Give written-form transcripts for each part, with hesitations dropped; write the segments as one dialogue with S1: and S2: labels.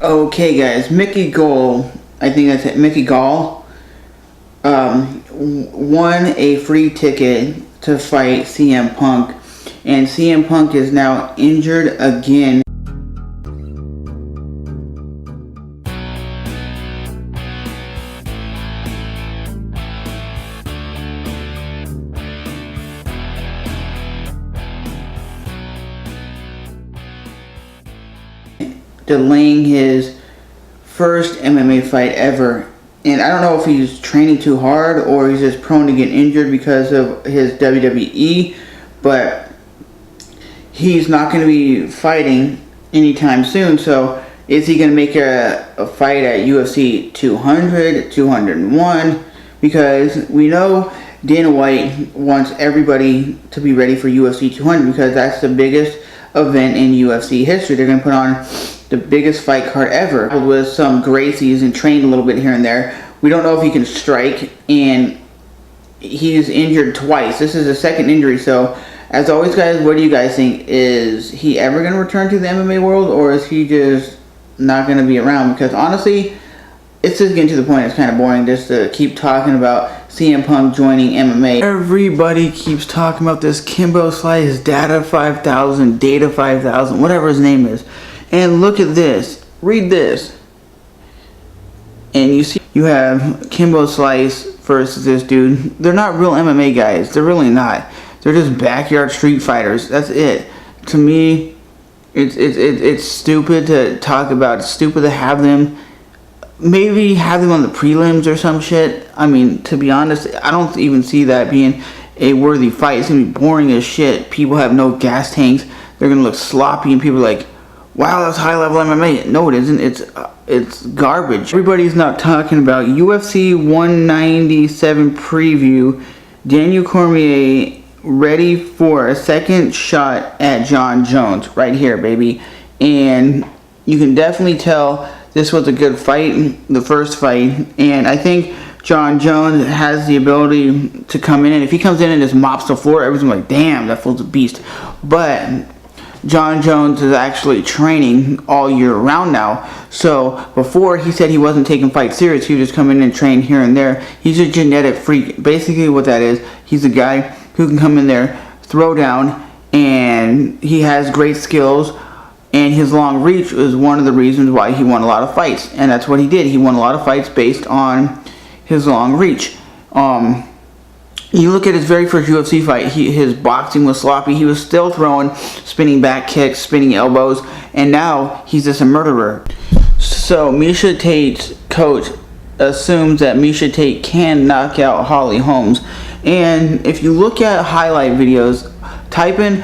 S1: Okay, guys, Mickey Gall, I think that's it, Mickey Gall, won a free ticket to fight CM Punk, and CM Punk is now injured again. Delaying his first MMA fight ever, and I don't know if he's training too hard or he's just prone to get injured because of his WWE, but he's not going to be fighting anytime soon. So is he going to make a fight at UFC 200, 201? Because we know Dana White wants everybody to be ready for UFC 200 because that's the biggest event in UFC history. They're going to put on the biggest fight card ever with some Gracies and trained a little bit here and there. We don't know if he can strike, and he's injured twice. This is a second injury. So as always, guys, what do you guys think? Is he ever going to return to the MMA world, or is he just not going to be around? Because honestly, it's just getting to the point it's kind of boring just to keep talking about CM Punk joining MMA. Everybody keeps talking about this Kimbo Slice, Data 5000, Data 5000, whatever his name is. And look at this. Read this. And you see, you have Kimbo Slice versus this dude. They're not real MMA guys. They're really not. They're just backyard street fighters. That's it. To me, it's stupid to talk about. It's stupid to have them. Maybe have them on the prelims or some shit. I mean, to be honest, I don't even see that being a worthy fight. It's going to be boring as shit. People have no gas tanks. They're going to look sloppy, and people are like, wow, that's high level MMA. No, it isn't. It's garbage. Everybody's not talking about UFC 197 preview. Daniel Cormier ready for a second shot at John Jones right here, baby. And you can definitely tell this was a good fight, the first fight. And I think John Jones has the ability to come in, and if he comes in and just mops the floor, everyone's like, damn, that fool's a beast. But John Jones is actually training all year round now. So before, he said he wasn't taking fights serious. He would just come in and train here and there. He's a genetic freak. Basically what that is, he's a guy who can come in there, throw down, and he has great skills. And his long reach is one of the reasons why he won a lot of fights. And that's what he did. He won a lot of fights based on his long reach. You look at his very first UFC fight, his boxing was sloppy. He was still throwing spinning back kicks, spinning elbows, and now he's just a murderer. So Miesha Tate's coach assumes that Miesha Tate can knock out Holly Holmes. And if you look at highlight videos, type in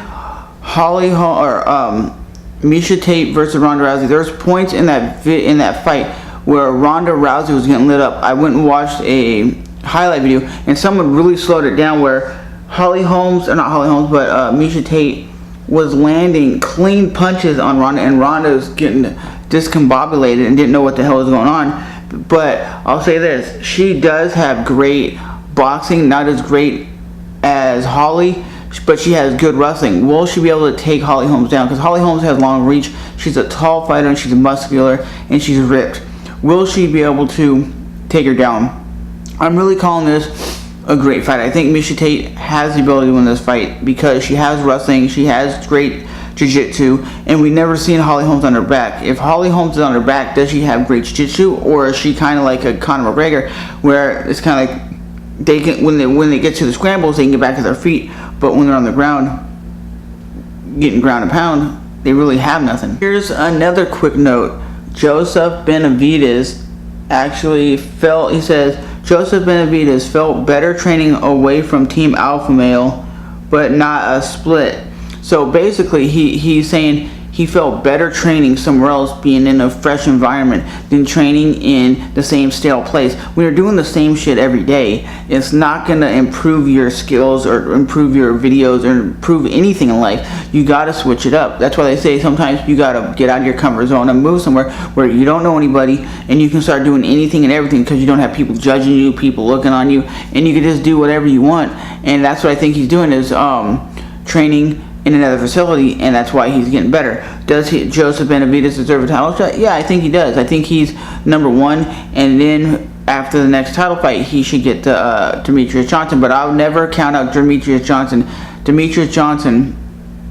S1: Miesha Tate versus Ronda Rousey. There's points in that fight where Ronda Rousey was getting lit up. I went and watched a highlight video, and someone really slowed it down where Miesha Tate was landing clean punches on Ronda, and Ronda was getting discombobulated and didn't know what the hell was going on. But I'll say this, she does have great boxing, not as great as Holly, but she has good wrestling. Will she be able to take Holly Holmes down? Because Holly Holmes has long reach. She's a tall fighter, and she's muscular, and she's ripped. Will she be able to take her down? I'm really calling this a great fight. I think Miesha Tate has the ability to win this fight because she has wrestling, she has great jiu-jitsu, and we've never seen Holly Holmes on her back. If Holly Holmes is on her back, does she have great jiu-jitsu, or is she kind of like a Conor McGregor, where it's kind of like they can, when they get to the scrambles, they can get back to their feet, but when they're on the ground, getting ground and pound, they really have nothing. Here's another quick note. Joseph Benavidez actually felt, he says, Joseph Benavidez felt better training away from Team Alpha Male, but not a split. So basically, he's saying he felt better training somewhere else, being in a fresh environment, than training in the same stale place. When you're doing the same shit every day, it's not going to improve your skills or improve your videos or improve anything in life. You got to switch it up. That's why they say sometimes you got to get out of your comfort zone and move somewhere where you don't know anybody, and you can start doing anything and everything because you don't have people judging you, people looking on you, and you can just do whatever you want. And that's what I think he's doing, is training in another facility, and that's why he's getting better. Does Joseph Benavidez deserve a title shot? Yeah, I think he does. I think he's number one, and then after the next title fight, he should get to Demetrius Johnson. But I'll never count out Demetrius Johnson. Demetrius Johnson,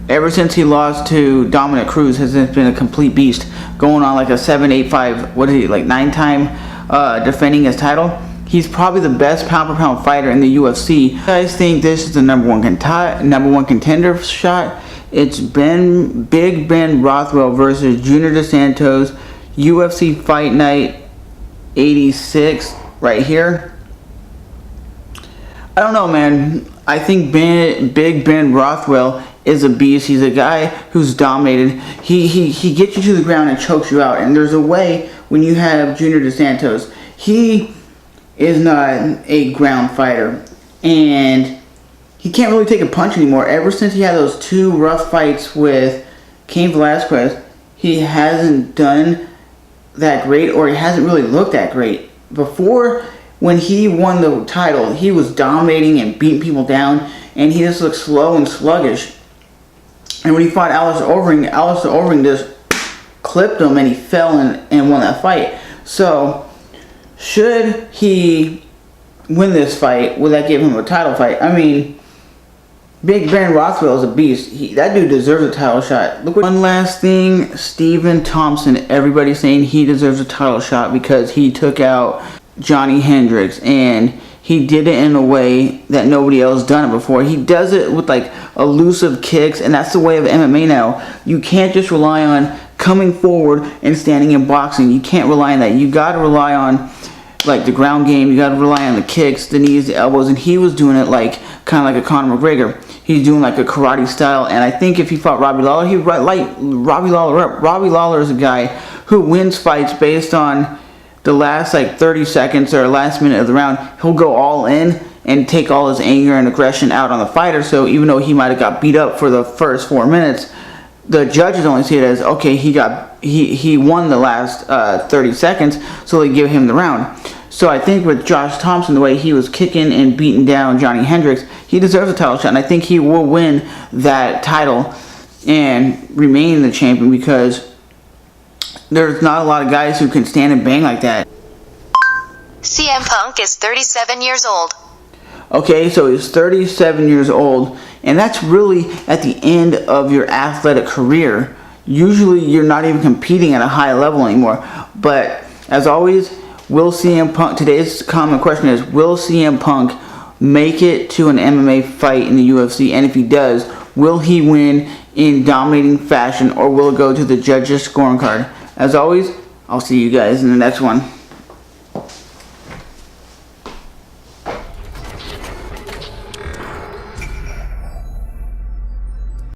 S1: ever since he lost to Dominic Cruz, has been a complete beast. Going on like a 7-8-5, what is he, like 9-time defending his title. He's probably the best pound-for-pound fighter in the UFC. You guys think this is the number one contender shot? It's Big Ben Rothwell versus Junior Dos Santos, UFC Fight Night 86, right here. I don't know, man. I think Big Ben Rothwell is a beast. He's a guy who's dominated. He gets you to the ground and chokes you out. And there's a way when you have Junior Dos Santos. He is not a ground fighter, and he can't really take a punch anymore. Ever since he had those 2 rough fights with Cain Velasquez, he hasn't done that great, or he hasn't really looked that great. Before, when he won the title, he was dominating and beating people down, and he just looked slow and sluggish. And when he fought Alistair Overeem just clipped him, and he fell and won that fight. So should he win this fight, will that give him a title fight? I mean, Big Ben Rothwell is a beast. That dude deserves a title shot. One last thing, Stephen Thompson. Everybody's saying he deserves a title shot because he took out Johnny Hendricks, and he did it in a way that nobody else done it before. He does it with like elusive kicks, and that's the way of MMA now. You can't just rely on coming forward and standing in boxing. You can't rely on that. You got to rely on like the ground game. You got to rely on the kicks, the knees, the elbows, and he was doing it like kind of like a Conor McGregor. He's doing like a karate style, and I think if he fought Robbie Lawler, he'd light Robbie Lawler up. Robbie Lawler is a guy who wins fights based on the last like 30 seconds or last minute of the round. He'll go all in and take all his anger and aggression out on the fighter. So even though he might have got beat up for the first 4 minutes, the judges only see it as, okay, he won the last 30 seconds, so they give him the round. So I think with Josh Thompson, the way he was kicking and beating down Johnny Hendricks, he deserves a title shot, and I think he will win that title and remain the champion, because there's not a lot of guys who can stand and bang like that.
S2: CM Punk is 37 years old.
S1: Okay, so he's 37 years old, and that's really at the end of your athletic career. Usually you're not even competing at a high level anymore. But as always, will CM Punk, today's common question is, will CM Punk make it to an MMA fight in the UFC? And if he does, will he win in dominating fashion, or will it go to the judges' scoring card? As always, I'll see you guys in the next one.